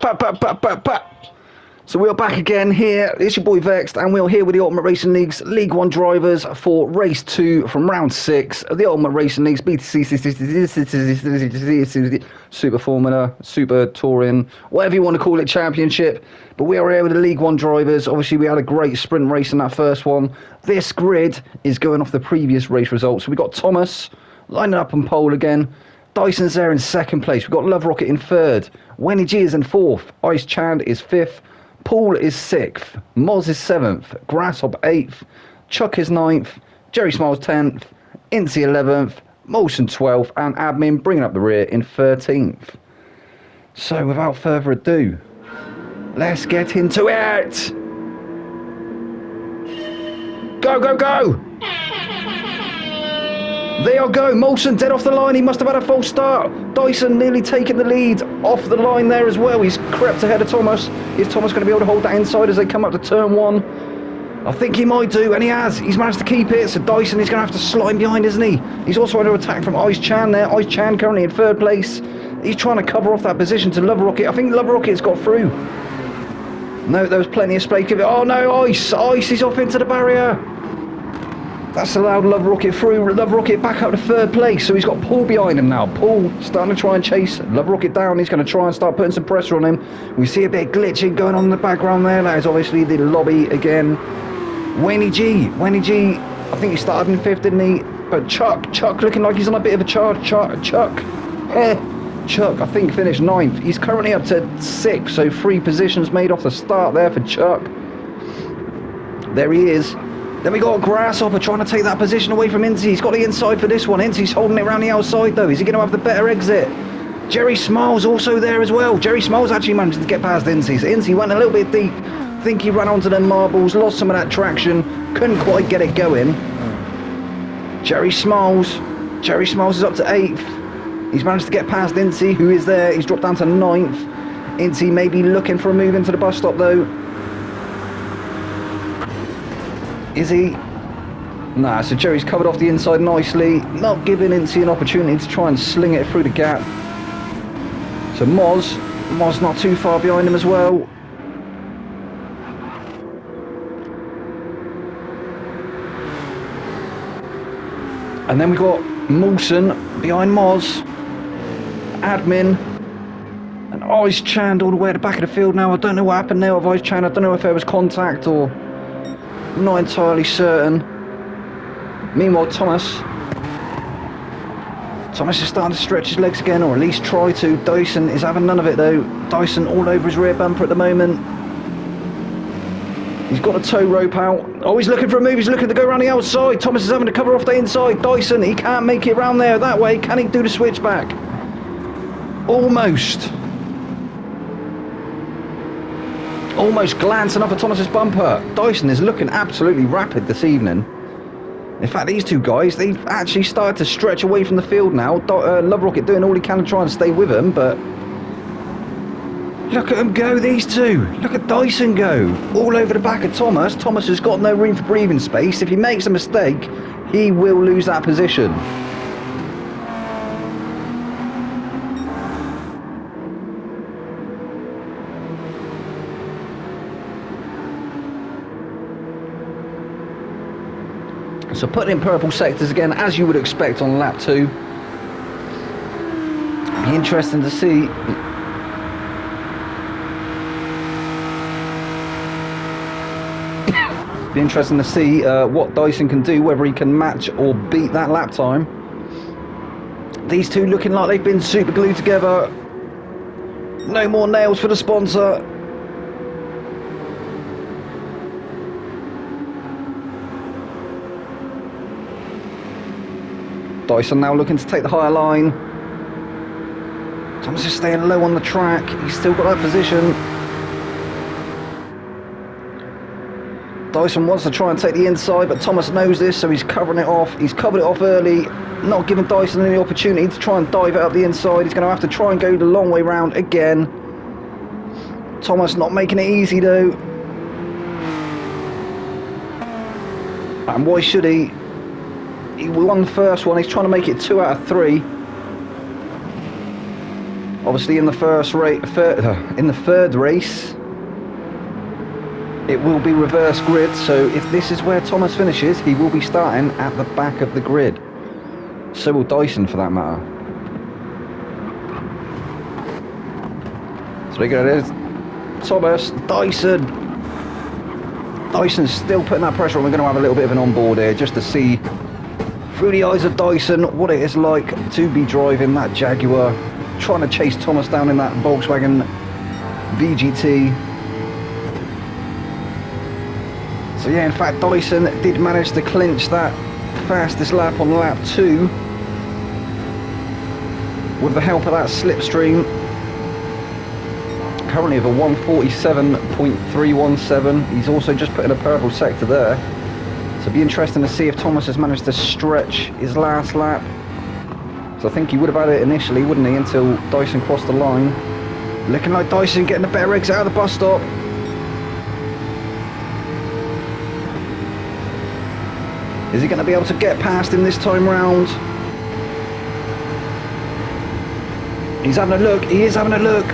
Pa, pa, pa, pa, pa. So we are back again here. It's your boy Vexed, and we're here with the Ultimate Racing League's League 1 drivers for race 2 from round 6 of the Ultimate Racing League's Btcc Super Formula, Super Touring, whatever you want to call it, championship. But we are here with the League 1 drivers. Obviously, we had a great sprint race in that first one. This grid is going off the previous race results. So we got Thomas lining up on pole again. Dyson's there in second place. We've got Love Rocket in third. Wenny G is in fourth. Ice Chand is fifth. Paul is 6th, Moz is 7th, Grasshopper 8th, Chuck is 9th, Jerry Smiles 10th, Incy 11th, Molson 12th, and Admin bringing up the rear in 13th. So without further ado, let's get into it! Go, go, go! There you go, Molson dead off the line, he must have had a false start. Dyson nearly taking the lead off the line there as well. He's crept ahead of Thomas. Is Thomas going to be able to hold that inside as they come up to turn 1? I think he might do, and he has. He's managed to keep it, so Dyson is going to have to slide behind, isn't he? He's also under attack from Ice Chan there. Ice Chan currently in third place. He's trying to cover off that position to Love Rocket. I think Love Rocket's got through. No, there was plenty of space. Oh no, Ice! Ice is off into the barrier. That's allowed Love Rocket through. Love Rocket back up to third place, so he's got Paul behind him now. Paul starting to try and chase Love Rocket down. He's going to try and start putting some pressure on him. We see a bit of glitching going on in the background there. That is obviously the lobby again. Wenny G, I think he started in 5th, didn't he? But Chuck looking like he's on a bit of a charge. Chuck, I think finished 9th. He's currently up to 6th, so 3 positions made off the start there for Chuck. There he is. Then we got Grasshopper trying to take that position away from Incy. He's got the inside for this one. Incy's holding it around the outside though. Is he going to have the better exit? Jerry Smiles also there as well. Jerry Smiles actually managed to get past Incy. So Incy went a little bit deep. I think he ran onto the marbles, lost some of that traction. Couldn't quite get it going. Jerry Smiles is up to 8th. He's managed to get past Incy, who is there. He's dropped down to 9th. Incy may be looking for a move into the bus stop though. Is he? Nah, so Jerry's covered off the inside nicely, not giving Incy an opportunity to try and sling it through the gap. So Moz not too far behind him as well. And then we got Molson behind Moz, Admin, and Ice Chand all the way at the back of the field now. I don't know what happened there with Ice Chand. I don't know if there was contact or... I'm not entirely certain. Meanwhile, Thomas is starting to stretch his legs again, or at least try to. Dyson is having none of it though. Dyson all over his rear bumper at the moment. He's got a tow rope out. Oh, he's looking for a move. He's looking to go around the outside. Thomas is having to cover off the inside. Dyson, he can't make it round there that way. Can he do the switchback? Almost glancing up at Thomas's bumper. Dyson is looking absolutely rapid this evening. In fact, these two guys, they've actually started to stretch away from the field now. Love Rocket doing all he can to try and stay with him, but look at them go, these two. Look at Dyson go. All over the back of Thomas. Thomas has got no room for breathing space. If he makes a mistake, he will lose that position. So putting in purple sectors again, as you would expect on lap 2. Be interesting to see. Be interesting to see what Dyson can do, whether he can match or beat that lap time. These two looking like they've been super glued together. No more nails for the sponsor. Dyson now looking to take the higher line. Thomas is staying low on the track. He's still got that position. Dyson wants to try and take the inside, but Thomas knows this, so he's covering it off. He's covered it off early, not giving Dyson any opportunity to try and dive it up the inside. He's going to have to try and go the long way round again. Thomas not making it easy though. And why should he? He won the first one. He's trying to make it 2 out of 3. Obviously in the in the third race, it will be reverse grid, so if this is where Thomas finishes, he will be starting at the back of the grid. So will Dyson, for that matter. So we go, there's Thomas, Dyson. Dyson's still putting that pressure on. We're going to have a little bit of an onboard here, just to see, through the eyes of Dyson, what it is like to be driving that Jaguar, trying to chase Thomas down in that Volkswagen VGT. So yeah, in fact, Dyson did manage to clinch that fastest lap on lap 2 with the help of that slipstream. Currently of a 147.317. He's also just put in a purple sector there. So it'll be interesting to see if Thomas has managed to stretch his last lap. So I think he would have had it initially, wouldn't he, until Dyson crossed the line. Looking like Dyson getting the better exit out of the bus stop. Is he going to be able to get past him this time round? He's having a look. He is having a look.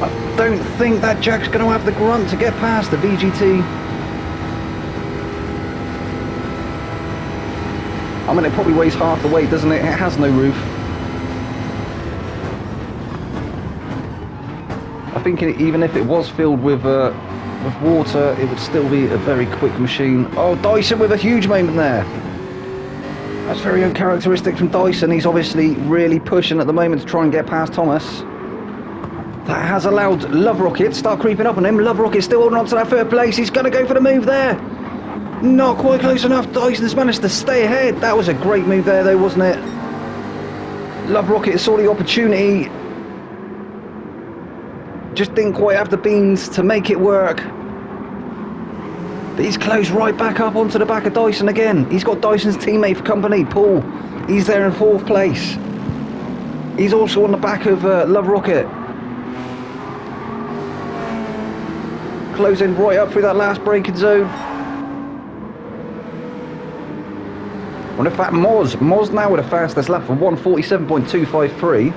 I don't think that Jack's going to have the grunt to get past the VGT. I mean, it probably weighs half the weight, doesn't it? It has no roof. I think even if it was filled with water, it would still be a very quick machine. Oh, Dyson with a huge moment there. That's very uncharacteristic from Dyson. He's obviously really pushing at the moment to try and get past Thomas. That has allowed Love Rocket to start creeping up on him. Love Rocket still holding on to that third place. He's going to go for the move there. Not quite close enough. Dyson's managed to stay ahead. That was a great move there though, wasn't it? Love Rocket saw the opportunity. Just didn't quite have the beans to make it work. But he's closed right back up onto the back of Dyson again. He's got Dyson's teammate for company, Paul. He's there in 4th place. He's also on the back of Love Rocket. Closing right up through that last braking zone. Well, in fact, Moz now with the fastest lap for 147.253.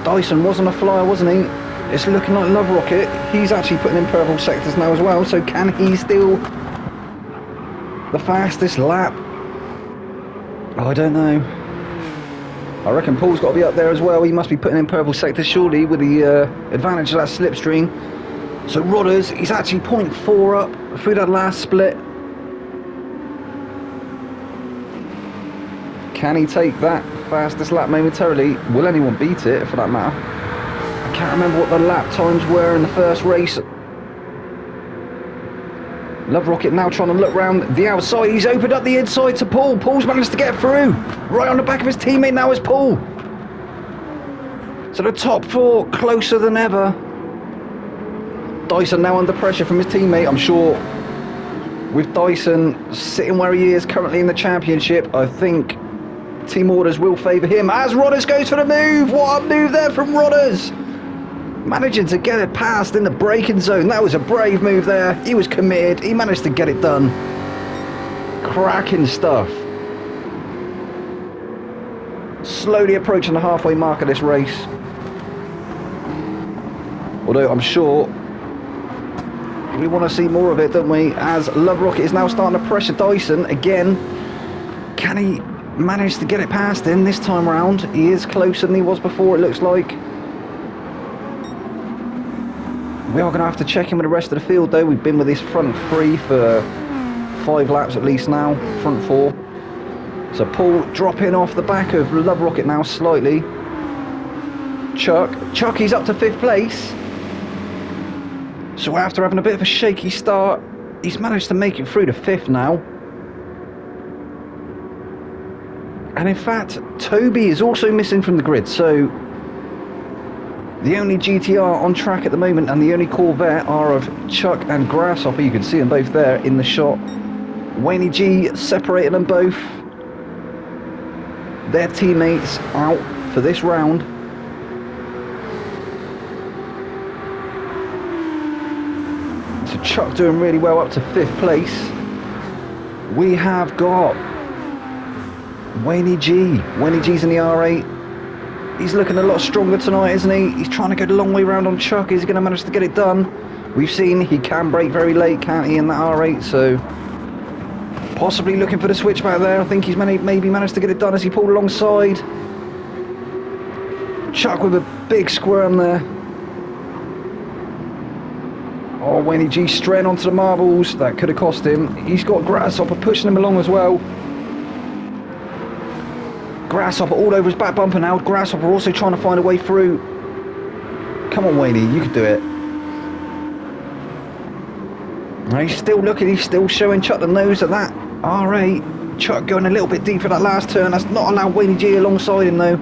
Dyson wasn't a flyer, wasn't he? It's looking like Love Rocket. He's actually putting in purple sectors now as well, so can he steal the fastest lap? Oh, I don't know. I reckon Paul's got to be up there as well. He must be putting in purple sectors surely with the advantage of that slipstream. So Rodders, he's actually 0.4 up through that last split. Can he take that fastest lap momentarily? Will anyone beat it, for that matter? I can't remember what the lap times were in the first race. Love Rocket now trying to look round the outside. He's opened up the inside to Paul. Paul's managed to get through. Right on the back of his teammate now is Paul. So the top 4 closer than ever. Dyson now under pressure from his teammate. I'm sure with Dyson sitting where he is currently in the championship, I think team orders will favour him. As Rodders goes for the move. What a move there from Rodders. Managing to get it past in the braking zone. That was a brave move there. He was committed. He managed to get it done. Cracking stuff. Slowly approaching the halfway mark of this race. Although I'm sure we want to see more of it, don't we? As Love Rocket is now starting to pressure Dyson again. Can he manage to get it past him this time around? He is closer than he was before, it looks like. We are going to have to check in with the rest of the field though. We've been with this front 3 for 5 laps at least now, front 4. So Paul dropping off the back of Love Rocket now slightly. Chuck, he's up to 5th place. So after having a bit of a shaky start, he's managed to make it through to 5th now. And in fact, Toby is also missing from the grid, so the only GTR on track at the moment and the only Corvette are of Chuck and Grasshopper. You can see them both there in the shot. Wayne G separating them both. Their teammates out for this round. So Chuck doing really well up to 5th place. We have got Wayne G. Wayne G's in the R8. He's looking a lot stronger tonight, isn't he? He's trying to go the long way round on Chuck. Is he going to manage to get it done? We've seen he can brake very late, can't he, in that R8, so possibly looking for the switchback there. I think he's maybe managed to get it done as he pulled alongside. Chuck with a big squirm there. Oh, Wayne G straying onto the marbles. That could have cost him. He's got Grasshopper pushing him along as well. Grasshopper all over his back bumper now. Grasshopper also trying to find a way through. Come on, Wayne, you can do it. He's still looking, he's still showing Chuck the nose at that R8. Chuck going a little bit deeper that last turn. That's not allowed Wayne G alongside him though.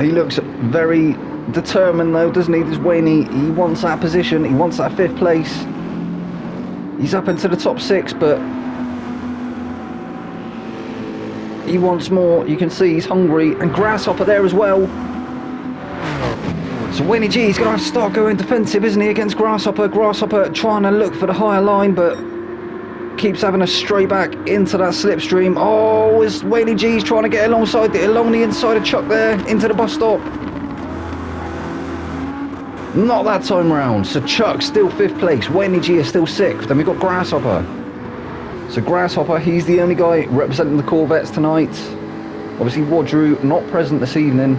He looks very determined though, doesn't he, this Wayne? He wants that position, he wants that 5th place. He's up into the top 6, but he wants more. You can see he's hungry, and Grasshopper there as well. So Wayne G is going to have to start going defensive, isn't he, against Grasshopper. Grasshopper trying to look for the higher line, but keeps having a stray back into that slipstream. Oh, as Wayne G's trying to get along the inside of Chuck there, into the bus stop. Not that time round. So Chuck still 5th place. Wayne G is still 6th. Then we've got Grasshopper. So Grasshopper, he's the only guy representing the Corvettes tonight. Obviously Wadru not present this evening.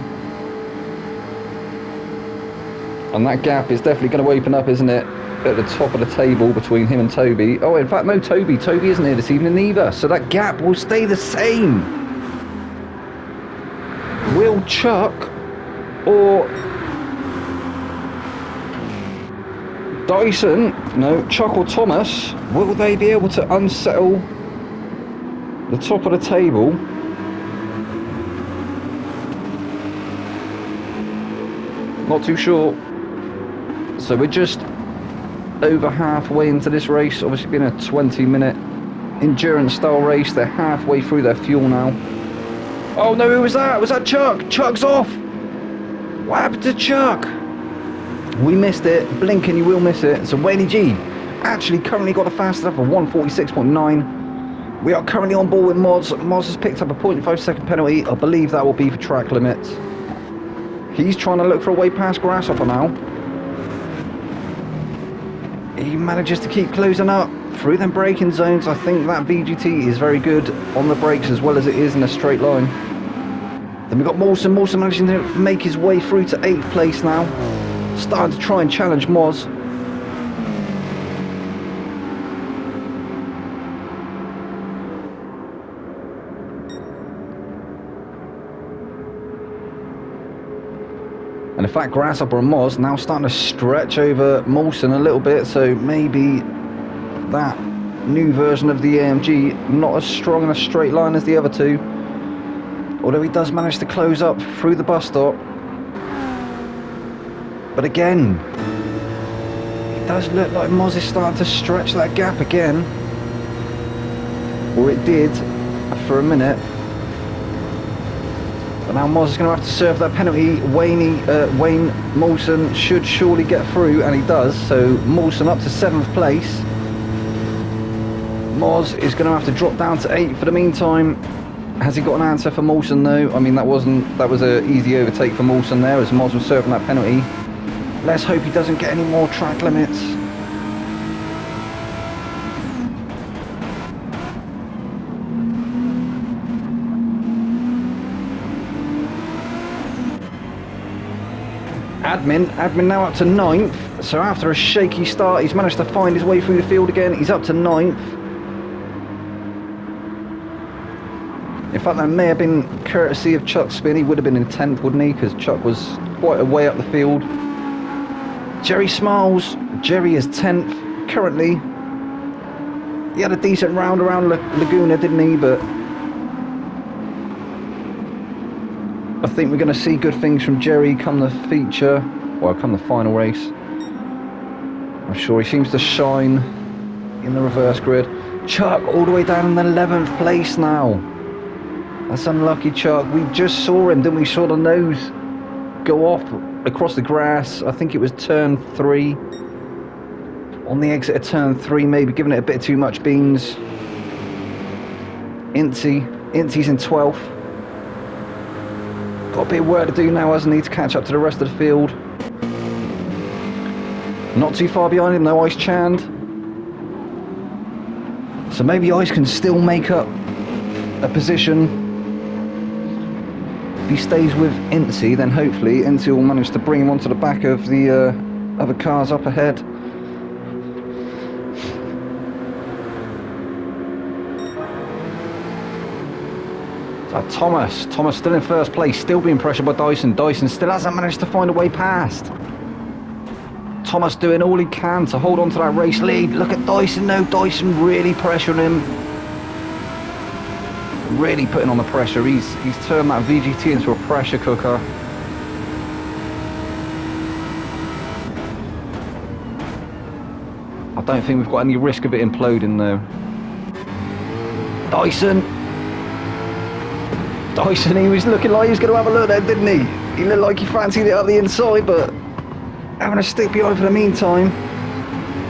And that gap is definitely going to open up, isn't it? At the top of the table between him and Toby. Oh, in fact, no, Toby isn't here this evening either. So that gap will stay the same. Will Chuck or Dyson, no, Chuck or Thomas, will they be able to unsettle the top of the table? Not too sure. So we're just over halfway into this race. Obviously been a 20-minute endurance style race. They're halfway through their fuel now. Oh no, who was that? Was that Chuck? Chuck's off. What happened to Chuck? We missed it. Blink and you will miss it. So Wayne G actually currently got a fast lap of 146.9. We are currently on board with Moz. Moz has picked up a 0.5 second penalty. I believe that will be for track limits. He's trying to look for a way past Grasshopper now. He manages to keep closing up through them braking zones. I think that VGT is very good on the brakes as well as it is in a straight line. Then we've got Mawson. Mawson managing to make his way through to 8th place now. Starting to try and challenge Moz. And in fact, Grasshopper and Moz now starting to stretch over Mawson a little bit, so maybe that new version of the AMG not as strong in a straight line as the other two. Although he does manage to close up through the bus stop. But again, it does look like Moz is starting to stretch that gap again. Or it did for a minute. But now Moz is going to have to serve that penalty. Wayne Mawson should surely get through, and he does. So Mawson up to 7th place. Moz is going to have to drop down to 8th for the meantime. Has he got an answer for Mawson though? I mean, that was an easy overtake for Mawson there as Moz was serving that penalty. Let's hope he doesn't get any more track limits. Admin now up to 9th. So after a shaky start, he's managed to find his way through the field again. He's up to 9th. In fact, that may have been courtesy of Chuck Spin. He would have been in 10th, wouldn't he? Because Chuck was quite a way up the field. Jerry smiles. Jerry is 10th currently. He had a decent round around Laguna, didn't he? But I think we're going to see good things from Jerry come the feature, well, come the final race. I'm sure he seems to shine in the reverse grid. Chuck all the way down in the 11th place now. That's unlucky, Chuck. We just saw him, didn't we? Saw the nose go off across the grass. I think it was turn 3. On the exit of turn 3, maybe giving it a bit too much beans. Incy's in 12th. Got a bit of work to do now, hasn't he, to catch up to the rest of the field. Not too far behind him though, Ice Chand. So maybe Ice can still make up a position. If he stays with Incy, then hopefully Incy will manage to bring him onto the back of the other cars up ahead. Thomas still in first place, still being pressured by Dyson. Dyson still hasn't managed to find a way past. Thomas doing all he can to hold on to that race lead. Look at Dyson though, Dyson really pressuring him. Really putting on the pressure. He's turned that VGT into a pressure cooker. I don't think we've got any risk of it imploding though. Dyson, he was looking like he was going to have a look there, didn't he? He looked like he fancied it up the inside, but having a stick behind for the meantime.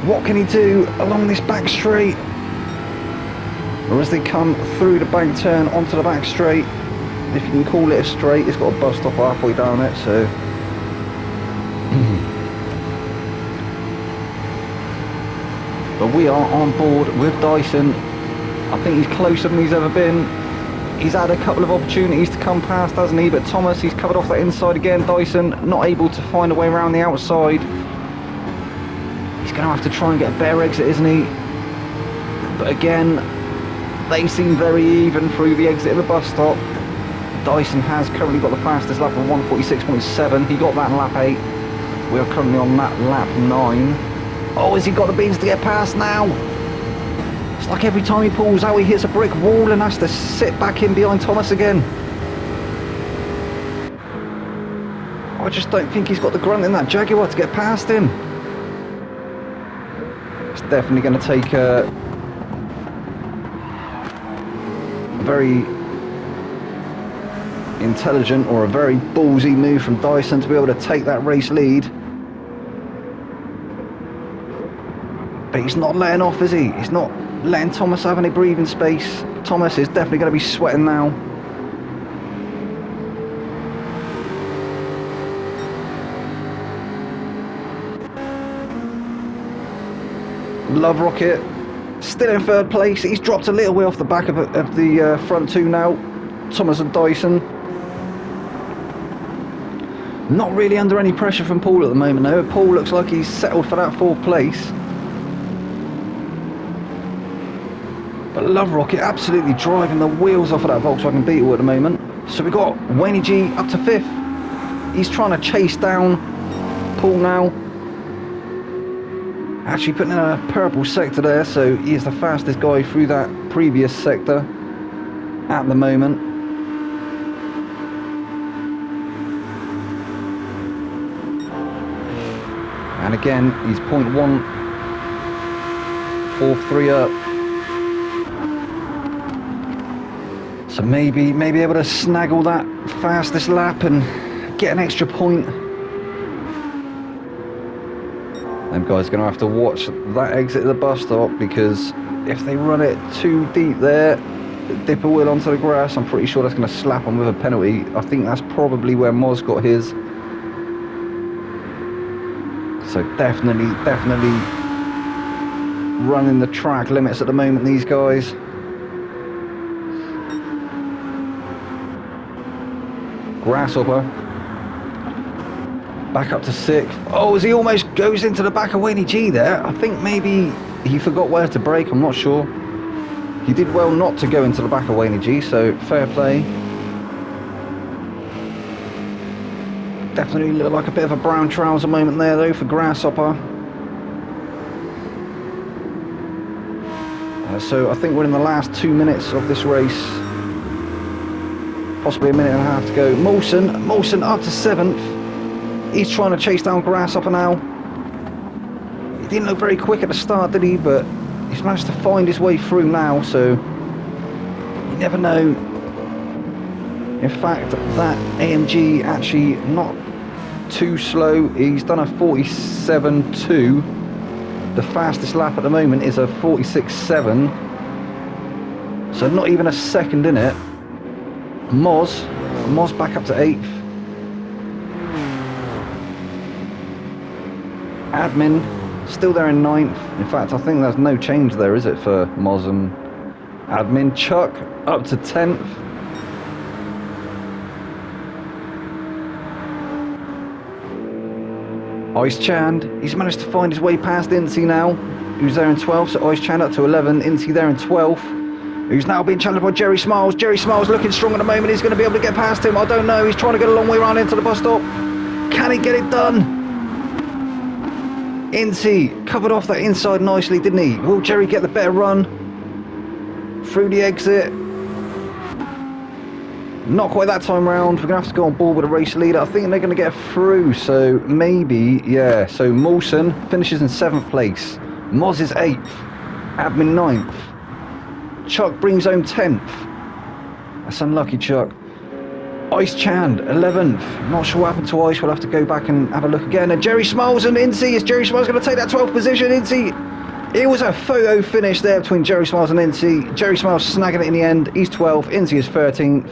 What can he do along this back straight? Or as they come through the bank turn onto the back straight, if you can call it a straight, it's got a bus stop halfway down it, so... But we are on board with Dyson. I think he's closer than he's ever been. He's had a couple of opportunities to come past, hasn't he? But Thomas, he's covered off that inside again. Dyson not able to find a way around the outside. He's going to have to try and get a better exit, isn't he? But again, they seem very even through the exit of the bus stop. Dyson has currently got the fastest lap of 1:46.7. He got that in lap 8. We are currently on that lap 9. Oh, has he got the beans to get past now? It's like every time he pulls out, he hits a brick wall and has to sit back in behind Thomas again. I just don't think he's got the grunt in that Jaguar to get past him. It's definitely going to take a very intelligent or a very ballsy move from Dyson to be able to take that race lead. But he's not letting off, is he? He's not letting Thomas have any breathing space. Thomas is definitely going to be sweating now. Love Rocket still in third place. He's dropped a little way off the back of the front two now. Thomas and Dyson. Not really under any pressure from Paul at the moment though. Paul looks like he's settled for that 4th place. But Love Rocket absolutely driving the wheels off of that Volkswagen Beetle at the moment. So we've got Wayne G up to 5th. He's trying to chase down Paul now. Actually putting in a purple sector there, so he is the fastest guy through that previous sector at the moment. And again, he's 0.143 up. So maybe able to snaggle that fastest lap and get an extra point. Them guys are going to have to watch that exit of the bus stop, because if they run it too deep there, dip a wheel onto the grass, I'm pretty sure that's going to slap them with a penalty. I think that's probably where Moz got his. So definitely running the track limits at the moment, these guys. Grasshopper back up to 6th. Oh, as he almost goes into the back of Wayne G there. I think maybe he forgot where to brake, I'm not sure. He did well not to go into the back of Wayne G, so fair play. Definitely looked like a bit of a brown trouser moment there though for Grasshopper. So I think we're in the last 2 minutes of this race. Possibly a minute and a half to go. Molson up to 7th. He's trying to chase down Grasshopper now. He didn't look very quick at the start, did he? But he's managed to find his way through now, so you never know. In fact, that AMG actually not too slow. He's done a 47.2. The fastest lap at the moment is a 46.7. So not even a second in it. Moz back up to 8th. Admin still there in 9th. In fact, I think there's no change there, is it, for Moz and Admin? Chuck up to 10th. Ice Chand, he's managed to find his way past Incy now, who's there in 12th. So Ice Chand up to 11, Incy there in 12th, who's now being challenged by Jerry Smiles. Jerry Smiles looking strong at the moment. He's going to be able to get past him. I don't know. He's trying to get a long way around into the bus stop. Can he get it done? Incy covered off that inside nicely, didn't he? Will Jerry get the better run through the exit? Not quite that time round. We're going to have to go on board with a race leader. I think they're going to get through, so maybe, yeah. So Mawson finishes in 7th place. Moz is 8th. Admin 9th. Chuck brings home 10th. That's unlucky, Chuck. Ice Chand, 11th. Not sure what happened to Ice. We'll have to go back and have a look again. And Jerry Smiles and Incy. Is Jerry Smiles going to take that 12th position? Incy. It was a photo finish there between Jerry Smiles and Incy. Jerry Smiles snagging it in the end. He's 12th. Incy is 13th.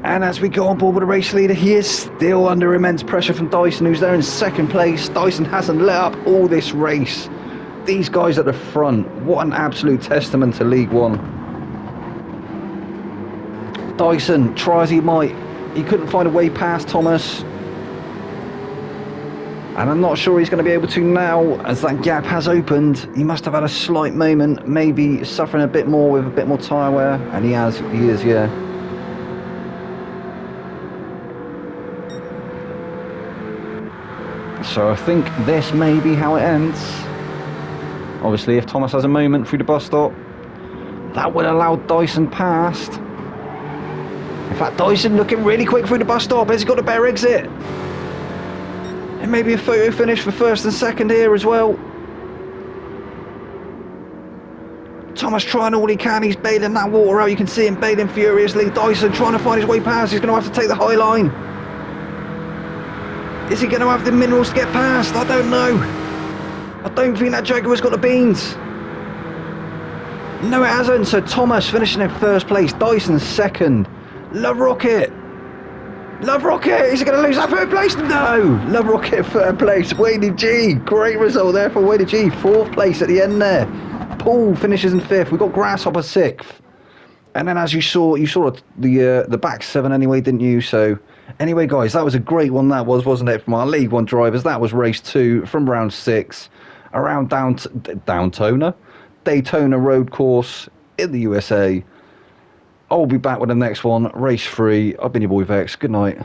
And as we go on board with a race leader, he is still under immense pressure from Dyson, who's there in 2nd place. Dyson hasn't let up all this race. These guys at the front, what an absolute testament to League One. Dyson, try as he might, he couldn't find a way past Thomas. And I'm not sure he's going to be able to now, as that gap has opened. He must have had a slight moment, maybe suffering a bit more with a bit more tyre wear. And he is, yeah. So I think this may be how it ends. Obviously, if Thomas has a moment through the bus stop, that would allow Dyson past. In fact, Dyson looking really quick through the bus stop. Has he got a better exit? And maybe a photo finish for 1st and 2nd here as well. Thomas trying all he can. He's bailing that water out. You can see him bailing furiously. Dyson trying to find his way past. He's going to have to take the high line. Is he going to have the minerals to get past? I don't know. I don't think that Jaguar's got the beans. No, it hasn't. So Thomas finishing in 1st place. Dyson 2nd. Love Rocket. Love Rocket. Is he going to lose that 3rd place? No. Love Rocket 3rd place. Wadey G. Great result there for Wadey G. 4th place at the end there. Paul finishes in 5th. We've got Grasshopper 6th. And then as you saw the back 7 anyway, didn't you? So anyway, guys, that was a great one. That was, wasn't it, from our League One drivers? That was race 2 from round 6 around Daytona road course in the USA. I'll be back with the next one, race 3. I've been your boy Vex. Good night.